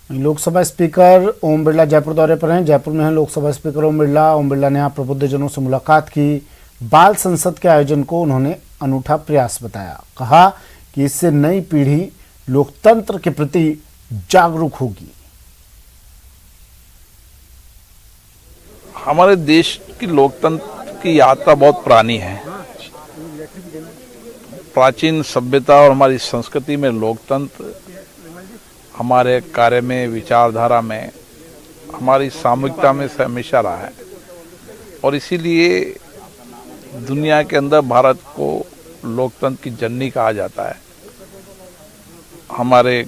Lok Sabha speaker Om Birla Jaipur दौरे पर हैं। जयपुर में हैं लोकसभा स्पीकर ओम बिरला। ओम बिरला ने यहाँ प्रबुद्धजनों से मुलाकात की। बाल संसद के आयोजन को उन्होंने अनूठा प्रयास बताया। कहा कि इससे नई पीढ़ी लोकतंत्र के प्रति जागरूक होगी। हमारे देश की लोकतंत्र की यात्रा बहुत पुरानी है। प्राचीन सभ्यता और हमारी संस्कृति में लोकतंत्र हमारे कार्य में, विचारधारा में, हमारी सामूहिकता में से हमेशा रहा है और इसीलिए दुनिया के अंदर भारत को लोकतंत्र की जननी कहा जाता है। हमारे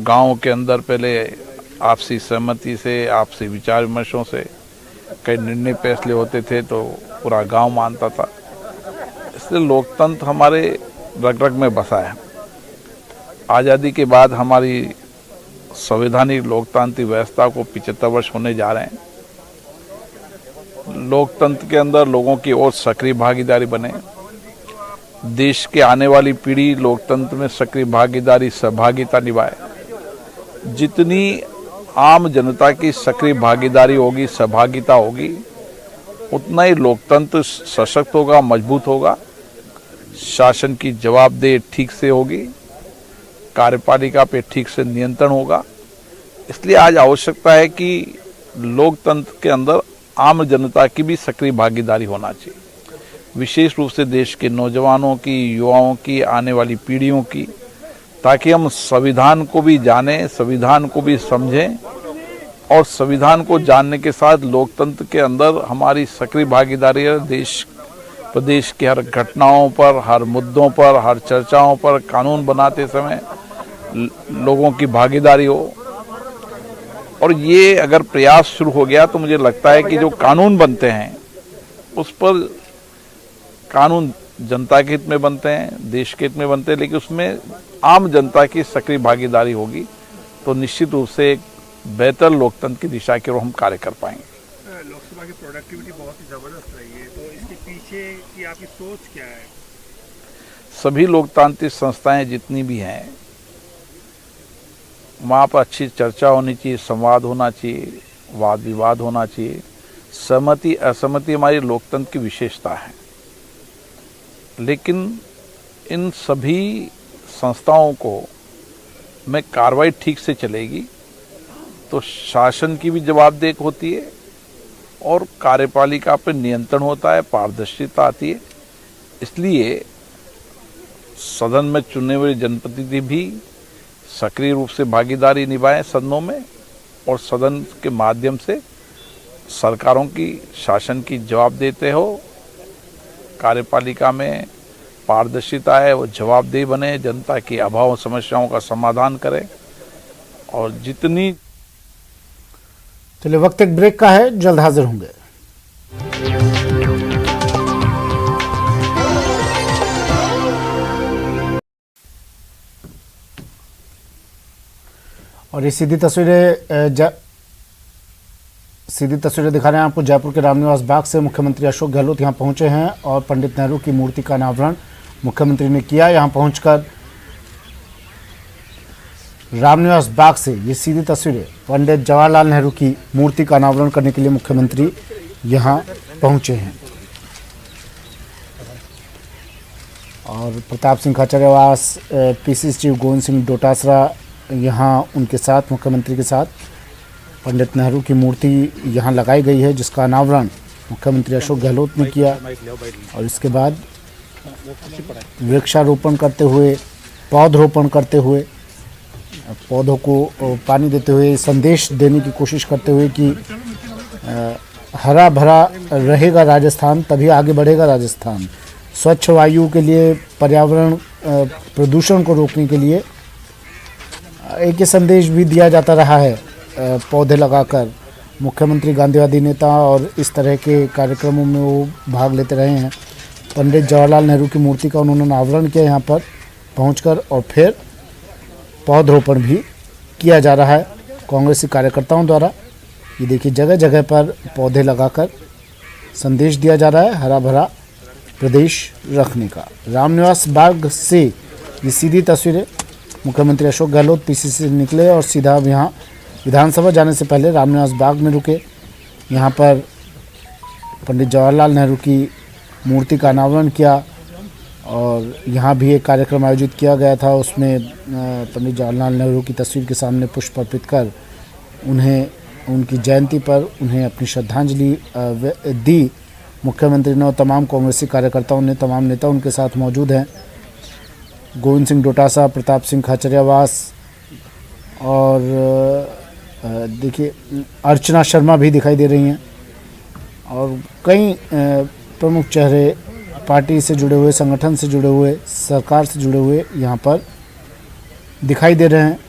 गांव के अंदर पहले आपसी सहमति से, आपसी विचार विमर्शों से कई निर्णय फैसले होते थे तो पूरा गांव मानता था। इसलिए लोकतंत्र हमारे रग रग में बसा है। आज़ादी के बाद हमारी संवैधानिक लोकतांत्रिक व्यवस्था को 75 वर्ष होने जा रहे हैं। लोकतंत्र के अंदर लोगों की और सक्रिय भागीदारी बने। देश के आने वाली पीढ़ी लोकतंत्र में सक्रिय भागीदारी, सहभागिता निभाए। जितनी आम जनता की सक्रिय भागीदारी होगी, सहभागिता होगी, उतना ही लोकतंत्र सशक्त होगा, मजबूत होगा। शासन की जवाबदेही ठीक से होगी, कार्यपालिका पे ठीक से नियंत्रण होगा। इसलिए आज आवश्यकता है कि लोकतंत्र के अंदर आम जनता की भी सक्रिय भागीदारी होना चाहिए, विशेष रूप से देश के नौजवानों की, युवाओं की, आने वाली पीढ़ियों की, ताकि हम संविधान को भी जानें, संविधान को भी समझें और संविधान को जानने के साथ लोकतंत्र के अंदर हमारी सक्रिय भागीदारी है। देश प्रदेश के हर घटनाओं पर, हर मुद्दों पर, हर चर्चाओं पर कानून बनाते समय लोगों की भागीदारी हो। और ये अगर प्रयास शुरू हो गया तो मुझे लगता है कि जो कानून बनते हैं उस पर कानून जनता के हित में बनते हैं, देश के हित में बनते हैं, लेकिन उसमें आम जनता की सक्रिय भागीदारी होगी तो निश्चित रूप से एक बेहतर लोकतंत्र की दिशा की ओर हम कार्य कर पाएंगे। लोकसभा की प्रोडक्टिविटी बहुत ही जबरदस्त रही है, तो इसके पीछे की आपकी सोच क्या है? सभी लोकतांत्रिक संस्थाएं जितनी भी हैं वहाँ पर अच्छी चर्चा होनी चाहिए, संवाद होना चाहिए, वाद विवाद होना चाहिए। सहमति असहमति हमारी लोकतंत्र की विशेषता है, लेकिन इन सभी संस्थाओं को में कार्रवाई ठीक से चलेगी तो शासन की भी जवाबदेही होती है और कार्यपालिका पर नियंत्रण होता है, पारदर्शिता आती है। इसलिए सदन में चुने हुए जनप्रतिनिधि भी सक्रिय रूप से भागीदारी निभाएं सदनों में और सदन के माध्यम से सरकारों की, शासन की जवाब देते हो। कार्यपालिका में पारदर्शिता है, वो जवाबदेही बने, जनता की अभाव समस्याओं का समाधान करें और जितनी। चलिए वक्त एक ब्रेक का है, जल्द हाजिर होंगे। और ये सीधी तस्वीरें दिखा रहे हैं आपको जयपुर के रामनिवास बाग से। मुख्यमंत्री अशोक गहलोत यहां पहुंचे हैं और पंडित नेहरू की मूर्ति का अनावरण मुख्यमंत्री ने किया। यहां पहुंचकर रामनिवास बाग से ये सीधी तस्वीरें पंडित जवाहरलाल नेहरू की मूर्ति का अनावरण करने के लिए मुख्यमंत्री यहां पहुंचे हैं। और प्रताप सिंह खाचरियावास, पीसीसी चीफ गोविंद सिंह डोटासरा यहाँ उनके साथ, मुख्यमंत्री के साथ पंडित नेहरू की मूर्ति यहाँ लगाई गई है, जिसका अनावरण मुख्यमंत्री अशोक गहलोत ने किया। और इसके बाद वृक्षारोपण करते हुए, पौधरोपण करते हुए, पौधों को पानी देते हुए संदेश देने की कोशिश करते हुए कि हरा भरा रहेगा राजस्थान तभी आगे बढ़ेगा राजस्थान। स्वच्छ वायु के लिए, पर्यावरण प्रदूषण को रोकने के लिए एक ही संदेश भी दिया जाता रहा है पौधे लगाकर। मुख्यमंत्री गांधीवादी नेता और इस तरह के कार्यक्रमों में वो भाग लेते रहे हैं। पंडित जवाहरलाल नेहरू की मूर्ति का उन्होंने अनावरण किया यहाँ पर पहुंचकर और फिर पौधरोपण भी किया जा रहा है कांग्रेसी कार्यकर्ताओं द्वारा। ये देखिए जगह जगह पर पौधे लगाकर संदेश दिया जा रहा है हरा भरा प्रदेश रखने का। रामनिवास बाग से ये सीधी तस्वीरें मुख्यमंत्री अशोक गहलोत पीसीसी से निकले और सीधा अब यहाँ विधानसभा जाने से पहले रामनिवास बाग में रुके। यहाँ पर पंडित जवाहरलाल नेहरू की मूर्ति का अनावरण किया और यहाँ भी एक कार्यक्रम आयोजित किया गया था। उसमें पंडित जवाहरलाल नेहरू की तस्वीर के सामने पुष्प अर्पित कर उन्हें उनकी जयंती पर उन्हें अपनी श्रद्धांजलि दी मुख्यमंत्री ने और तमाम कांग्रेसी कार्यकर्ताओं ने, तमाम नेता उनके साथ मौजूद हैं। गोविंद सिंह डोटासरा, प्रताप सिंह खाचरियावास और देखिए अर्चना शर्मा भी दिखाई दे रही हैं और कई प्रमुख चेहरे पार्टी से जुड़े हुए, संगठन से जुड़े हुए, सरकार से जुड़े हुए यहाँ पर दिखाई दे रहे हैं।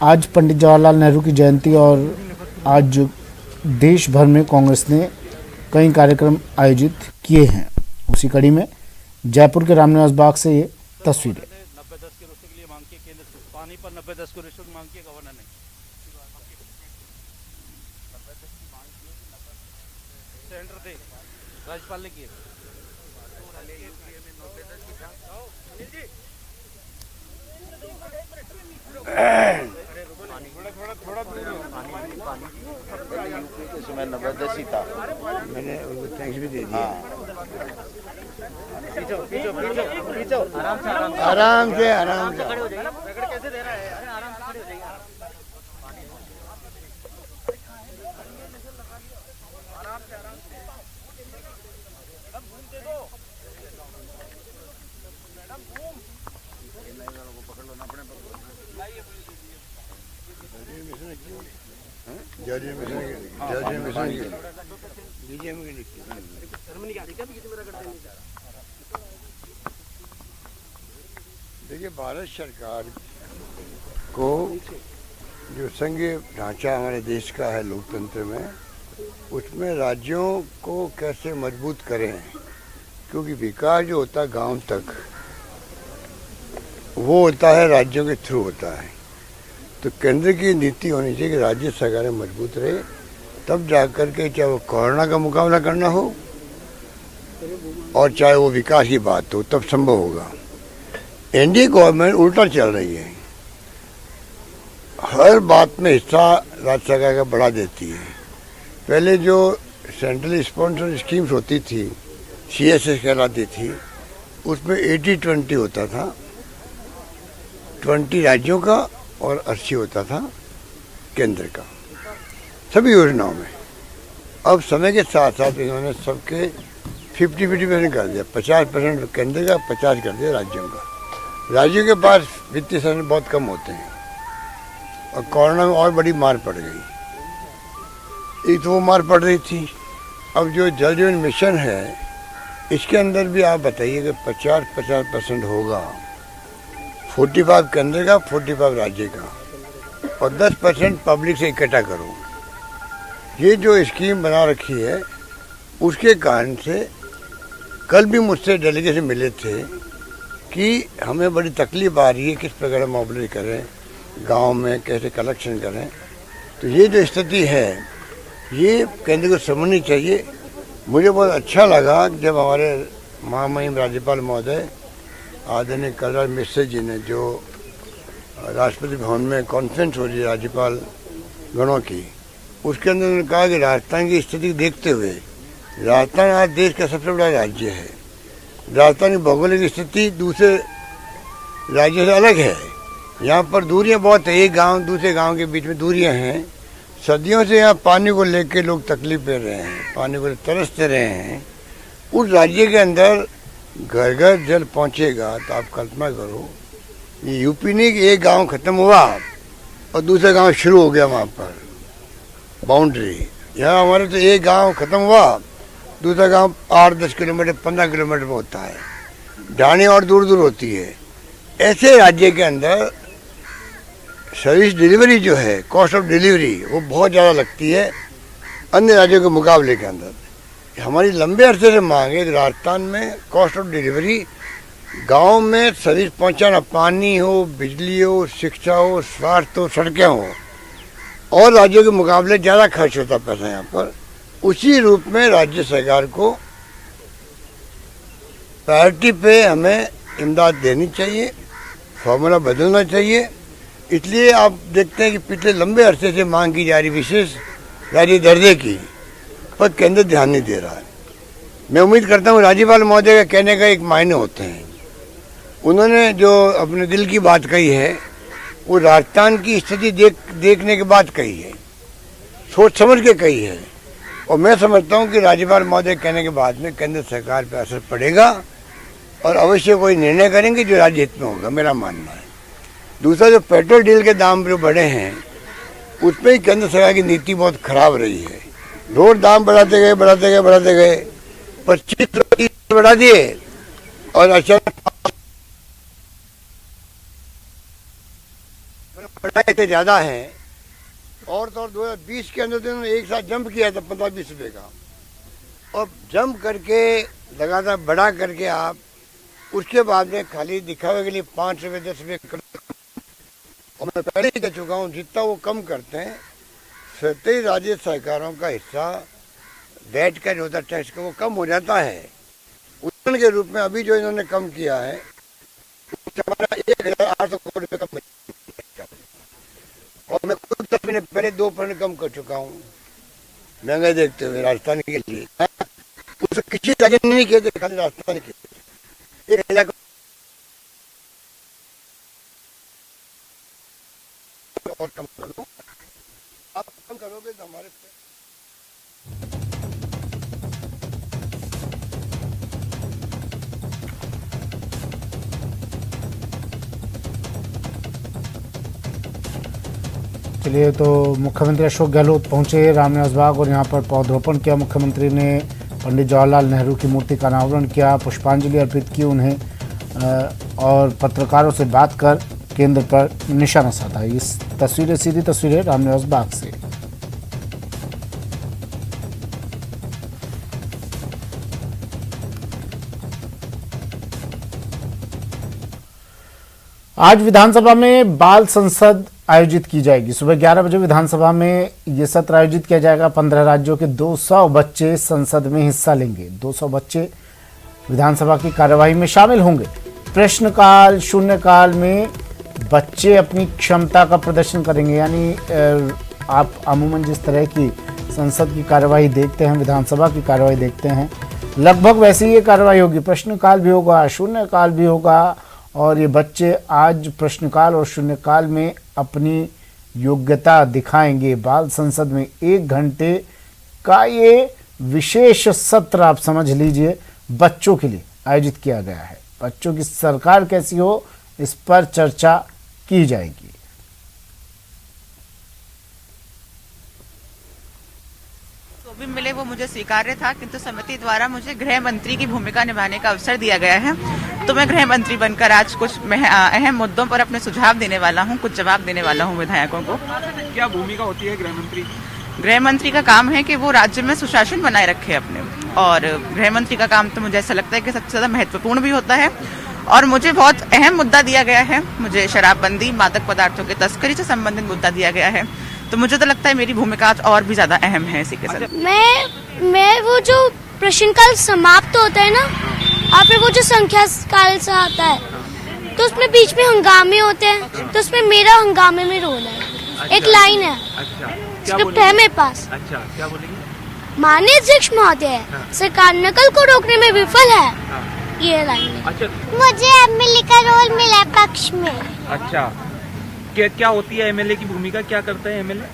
आज पंडित जवाहरलाल नेहरू की जयंती और आज देश भर में कांग्रेस ने कई कार्यक्रम आयोजित किए हैं। उसी कड़ी में जयपुर के रामनिवास बाग से ये तस्वीरें। 90-10 के रिश्वत के लिए मांग के केंद्र से पानी पर 90-10 को रिश्वत मांग के गवर्नर ने सेंटर थे, राज्यपाल ने किए। मैं 90-10 ही था, मैंने उनको थैंक्स भी दे दिया। आराम से कैसे दे रहा है? अरे आराम से खड़े हो जाइए। देखिए, भारत सरकार को जो संघीय ढांचा हमारे देश का है लोकतंत्र में, उसमें राज्यों को कैसे मजबूत करें, क्योंकि विकास जो होता है गांव तक वो होता है राज्यों के थ्रू होता है। तो केंद्र की नीति होनी चाहिए कि राज्य सरकारें मजबूत रहे, तब जाकर के चाहे वो कोरोना का मुकाबला करना हो और चाहे वो विकास की बात हो, तब संभव होगा। एनडीए गवर्नमेंट उल्टा चल रही है, हर बात में हिस्सा राज्य सरकार का बढ़ा देती है। पहले जो सेंट्रल स्पॉन्सर स्कीम्स होती थी, CSS कहलाती थी, उसमें 80-20 होता था, 20 राज्यों का और 80 होता था केंद्र का, सभी योजनाओं में। अब समय के साथ साथ इन्होंने सबके 50-50% कर दिया, 50% केंद्र का, 50 कर दिया राज्यों का। राज्यों के पास वित्तीय साधन बहुत कम होते हैं और कोरोना में और बड़ी मार पड़ गई। एक तो वो मार पड़ रही थी, अब जो जल जीवन मिशन है इसके अंदर भी आप बताइए कि 50% होगा, 45 केंद्र का, 45 राज्य का और 10% पब्लिक से इकट्ठा करो। ये जो स्कीम बना रखी है उसके कारण से कल भी मुझसे डेलीगेशन मिले थे कि हमें बड़ी तकलीफ आ रही है, किस प्रकार मोबिलाइज करें, गांव में कैसे कलेक्शन करें। तो ये जो स्थिति है ये केंद्र को समझनी चाहिए। मुझे बहुत अच्छा लगा जब हमारे महामहिम राज्यपाल महोदय आदरणीय कलराज मिश्र जी ने, जो राष्ट्रपति भवन में कॉन्फ्रेंस हो रही है राज्यपाल गणों की, उसके अंदर उन्होंने कहा कि राजस्थान की स्थिति देखते हुए, राजस्थान आज देश का सबसे बड़ा राज्य है, राजस्थान की भौगोलिक स्थिति दूसरे राज्यों से अलग है, यहाँ पर दूरियाँ बहुत है, एक गांव दूसरे गांव के बीच में दूरियाँ हैं। सदियों से यहाँ पानी को लेकर लोग तकलीफ दे रहे हैं, पानी को तरसते रहे हैं। उस राज्य के अंदर घर घर जल पहुँचेगा तो आप कल्पना करो, ये यूपी नहीं कि एक गांव खत्म हुआ और दूसरा गांव शुरू हो गया, वहाँ पर बाउंड्री। यहाँ हमारे तो एक गांव खत्म हुआ, दूसरा गांव 8-10 किलोमीटर 15 किलोमीटर में होता है, ढाणी और दूर दूर होती है। ऐसे राज्य के अंदर सर्विस डिलीवरी जो है, कॉस्ट ऑफ डिलीवरी वो बहुत ज़्यादा लगती है अन्य राज्यों के मुकाबले के अंदर। हमारी लंबे अरसे से मांग है कि राजस्थान में कॉस्ट ऑफ डिलीवरी, गांव में सर्विस पहुंचाना, पानी हो, बिजली हो, शिक्षा हो, स्वास्थ्य हो, सड़कें हो, और राज्यों के मुकाबले ज़्यादा खर्च होता पैसा यहाँ पर। उसी रूप में राज्य सरकार को प्रायोरिटी पे हमें इमदाद देनी चाहिए, फॉर्मूला बदलना चाहिए इसलिए आप देखते हैं कि पिछले लंबे अरसे से मांग की जा रही विशेष राज्य दर्जे की, पर केंद्र ध्यान नहीं दे रहा है। मैं उम्मीद करता हूँ राज्यपाल महोदय के कहने का एक मायने होते हैं। उन्होंने जो अपने दिल की बात कही है वो राजस्थान की स्थिति देखने के बाद कही है, सोच समझ के कही है, और मैं समझता हूँ कि राज्यपाल महोदय कहने के बाद में केंद्र सरकार पर असर पड़ेगा और अवश्य कोई निर्णय करेंगे जो राज्य हित में होगा, मेरा मानना है। दूसरा, जो पेट्रोल डीजल के दाम जो बढ़े हैं उसमें ही केंद्र सरकार की नीति बहुत खराब रही है। रोज दाम बढ़ाते गए 25 बढ़ा दिए और अचानक बढ़ाए थे ज्यादा है। और तो और 2020 के अंदर उन्होंने एक साथ जंप किया था 15-20 रुपए का, और जंप करके लगातार बढ़ा करके आप उसके बाद में खाली दिखावे के लिए 5 रुपए 10 रुपए कर, और मैं पहले ही कह चुका हूँ जितना वो कम करते हैं सतही राज्य सरकारों का हिस्सा बैठ कर होता टैक्स का वो कम हो जाता है। उदाहरण के रूप में अभी जो इन्होंने कम किया है हमारा 1,800 करोड़ रुपये कम, और मैं खुद महीने पहले 2% कम कर चुका हूँ महंगाई देखते हुए राजस्थान के लिए। उसे किसी राज्य ने नहीं किए थे, खाली राजस्थान के 1,000 और कम कर दो। आप कम करोगे तो हमारे चलिए, तो मुख्यमंत्री अशोक गहलोत पहुंचे रामनिवास बाग और यहां पर पौधरोपण किया। मुख्यमंत्री ने पंडित जवाहरलाल नेहरू की मूर्ति का अनावरण किया, पुष्पांजलि अर्पित की उन्हें और पत्रकारों से बात कर केंद्र पर निशाना साधा। इस तस्वीरें सीधी तस्वीरें रामनिवास बाग से। आज विधानसभा में बाल संसद आयोजित की जाएगी। सुबह 11 बजे विधानसभा में ये सत्र आयोजित किया जाएगा। 15 राज्यों के 200 बच्चे संसद में हिस्सा लेंगे। 200 बच्चे विधानसभा की कार्यवाही में शामिल होंगे। प्रश्नकाल, शून्यकाल में बच्चे अपनी क्षमता का प्रदर्शन करेंगे। यानी आप अमूमन जिस तरह की संसद की कार्यवाही देखते हैं, विधानसभा की कार्यवाही देखते हैं, लगभग वैसी ये कार्यवाही होगी। प्रश्नकाल भी होगा, शून्यकाल भी होगा, और ये बच्चे आज प्रश्नकाल और शून्यकाल में अपनी योग्यता दिखाएंगे। बाल संसद में 1 घंटे का ये विशेष सत्र आप समझ लीजिए बच्चों के लिए आयोजित किया गया है। बच्चों की सरकार कैसी हो इस पर चर्चा की जाएगी। जो भी मिले वो मुझे स्वीकार्य था, किंतु समिति द्वारा मुझे गृह मंत्री की भूमिका निभाने का अवसर दिया गया है, तो मैं गृह मंत्री बनकर आज कुछ अहम मुद्दों पर अपने सुझाव देने वाला हूं, कुछ जवाब देने वाला हूं विधायकों को। क्या भूमिका होती है गृह मंत्री? गृह मंत्री का काम है कि वो राज्य में सुशासन बनाए रखे अपने, और गृह मंत्री का काम तो मुझे ऐसा लगता है कि सबसे ज्यादा महत्वपूर्ण भी होता है। और मुझे बहुत अहम मुद्दा दिया गया है, मुझे शराबबंदी, मादक पदार्थों की तस्करी से संबंधित मुद्दा दिया गया है, तो मुझे तो लगता है मेरी भूमिका आज और भी ज्यादा अहम है इसी के साथ। मैं वो जो प्रश्नकाल समाप्त होता है ना, और फिर वो जो संख्या काल से आता है, तो उसमें बीच में हंगामे होते हैं, तो उसमें मेरा हंगामे में रोल है। एक लाइन है, स्क्रिप्ट है मेरे पास। अच्छा, क्या बोलेंगे? माननीय अध्यक्ष महोदय, सरकार नकल को रोकने में विफल है, ये लाइन है। अच्छा, मुझे एमएलए का रोल मिला पक्ष में। अच्छा, क्या होती है एमएलए की भूमिका, क्या करता है एमएलए?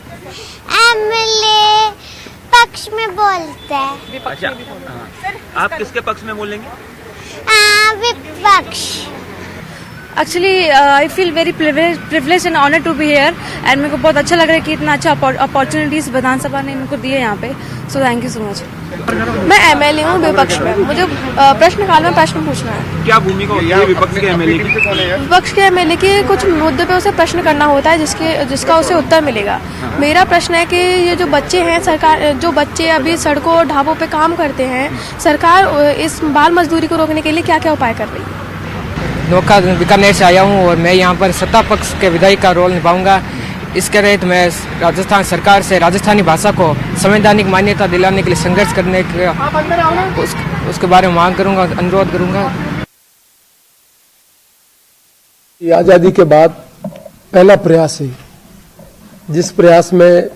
एमएलए पक्ष में बोलते हैं। अच्छा, आप किसके पक्ष में बोलेंगे? विपक्ष। Actually I feel very privilege and honour to be here, and मेरे को बहुत अच्छा लग रहा है कि इतना अच्छा अपॉर्चुनिटीज विधानसभा ने मेरे को दिए यहाँ पे, so thank you so much. मैं एमएलए हूँ विपक्ष में, मुझे प्रश्नकाल में प्रश्न पूछना है। क्या भूमिका होती है विपक्ष के एमएलए की? विपक्ष के एमएलए के कुछ मुद्दे पे उसे प्रश्न करना होता है जिसका उसे उत्तर मिलेगा। मेरा प्रश्न है कि ये जो बच्चे हैं, सरकार जो बच्चे अभी सड़कों और ढाबों पे काम करते हैं, सरकार इस बाल मजदूरी को रोकने के लिए क्या क्या उपाय कर रही है? नौका बीकानेर से आया हूँ और मैं यहाँ पर सत्ता पक्ष के विधायक का रोल निभाऊंगा। इसके तहत मैं राजस्थान सरकार से राजस्थानी भाषा को संवैधानिक मान्यता दिलाने के लिए संघर्ष करने का उसके बारे में मांग करूंगा, अनुरोध करूंगा। आज़ादी के बाद पहला प्रयास है, जिस प्रयास में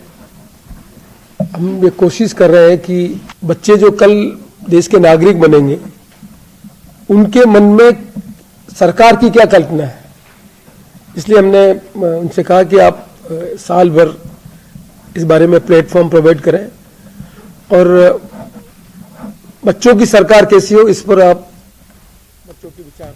हम ये कोशिश कर रहे हैं कि बच्चे जो कल देश के नागरिक बनेंगे उनके मन में सरकार की क्या कल्पना है। इसलिए हमने उनसे कहा कि आप साल भर इस बारे में प्लेटफॉर्म प्रोवाइड करें और बच्चों की सरकार कैसी हो इस पर आप बच्चों के विचार।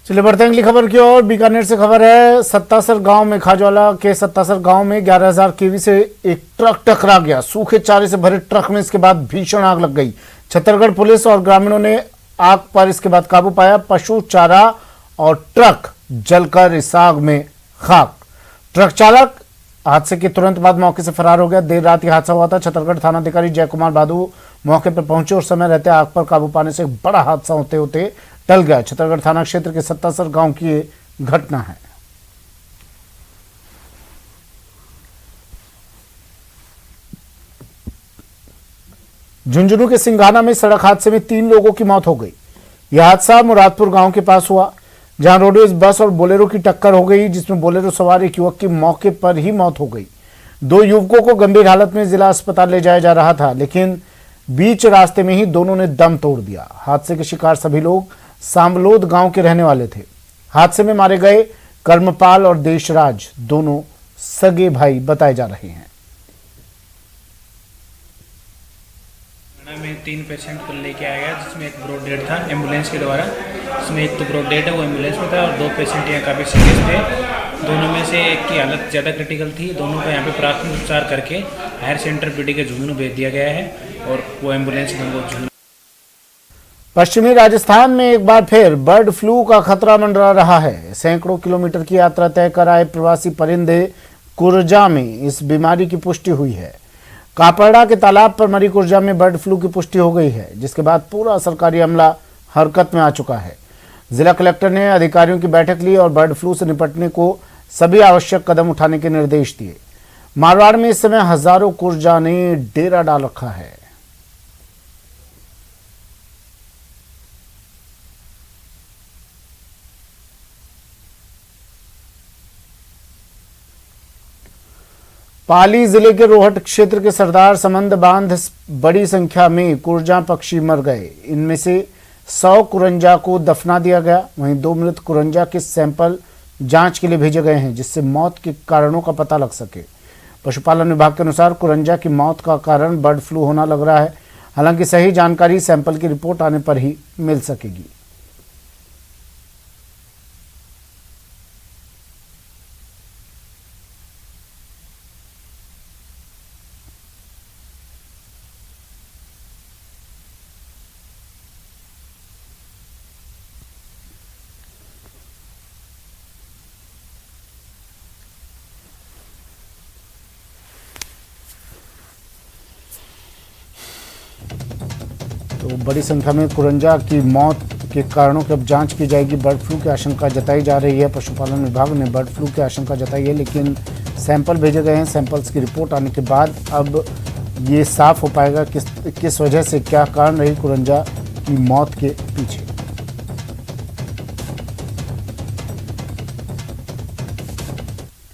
चलिए बढ़ते हैं अगली खबर की ओर। बीकानेर से खबर है, सत्तासर गांव में खाजवाला के सत्तासर गांव में 11,000 केवी से एक ट्रक टकरा गया। सूखे चारे से भरे ट्रक में इसके बाद भीषण आग लग गई। छत्तीसगढ़ पुलिस और ग्रामीणों ने आग पर इसके बाद काबू पाया। पशु चारा और ट्रक जलकर इस आग में खाक। ट्रक चालक हादसे के तुरंत बाद मौके से फरार हो गया। देर रात यह हादसा हुआ था। छत्तीसगढ़ थानाधिकारी जय कुमार बादू मौके पर पहुंचे और समय रहते आग पर काबू पाने से एक बड़ा हादसा होते होते टल गया। छत्तीसगढ़ थाना क्षेत्र के सत्तासर गांव की ये घटना है। झुंझुनू के सिंघाना में सड़क हादसे में 3 लोगों की मौत हो गई। यह हादसा मुरादपुर गांव के पास हुआ, जहां रोडवेज बस और बोलेरो की टक्कर हो गई, जिसमें बोलेरो सवार एक युवक की मौके पर ही मौत हो गई। 2 युवकों को गंभीर हालत में जिला अस्पताल ले जाया जा रहा था, लेकिन बीच रास्ते में ही दोनों ने दम तोड़ दिया। हादसे के शिकार सभी लोग सांबलोद गांव के रहने वाले थे। हादसे में मारे गए कर्मपाल और देशराज दोनों सगे भाई बताए जा रहे हैं। में 3 पेशेंट को लेके आया गया, जिसमें एक ब्रॉड डेड था एम्बुलेंस के द्वारा, जिसमें एक तो ब्रॉड डेड है वो एम्बुलेंस में था और 2 पेशेंट यहाँ काफ़ी सीरियस थे। दोनों में से एक की हालत ज़्यादा क्रिटिकल थी। दोनों को यहाँ पे प्राथमिक उपचार करके हायर सेंटर पीडी के झुंझुनू भेज दिया गया है और वो एम्बुलेंस में वो झुंझुनू। पश्चिमी राजस्थान में एक बार फिर बर्ड फ्लू का खतरा मंडरा रहा है। सैकड़ों किलोमीटर की यात्रा तय कर आए प्रवासी परिंदे कुरजा में इस बीमारी की पुष्टि हुई है। कापड़ा के तालाब पर मरी कुरजा में बर्ड फ्लू की पुष्टि हो गई है, जिसके बाद पूरा सरकारी अमला हरकत में आ चुका है। जिला कलेक्टर ने अधिकारियों की बैठक ली और बर्ड फ्लू से निपटने को सभी आवश्यक कदम उठाने के निर्देश दिए। मारवाड़ में इस समय हजारों कुरजा ने डेरा डाल रखा है। पाली जिले के रोहट क्षेत्र के सरदार समंद बांध बड़ी संख्या में कुरजा पक्षी मर गए। इनमें से 100 कुरंजा को दफना दिया गया। वहीं 2 मृत कुरंजा के सैंपल जांच के लिए भेजे गए हैं, जिससे मौत के कारणों का पता लग सके। पशुपालन विभाग के अनुसार कुरंजा की मौत का कारण बर्ड फ्लू होना लग रहा है। हालांकि सही जानकारी सैंपल की रिपोर्ट आने पर ही मिल सकेगी। तो बड़ी संख्या में कुरंजा की मौत के कारणों की अब जांच की जाएगी। बर्ड फ्लू की आशंका जताई जा रही है। पशुपालन विभाग ने बर्ड फ्लू की आशंका जताई है, लेकिन सैंपल भेजे गए हैं। सैंपल्स की रिपोर्ट आने के बाद अब ये साफ हो पाएगा किस वजह से क्या कारण रही कुरंजा की मौत के पीछे।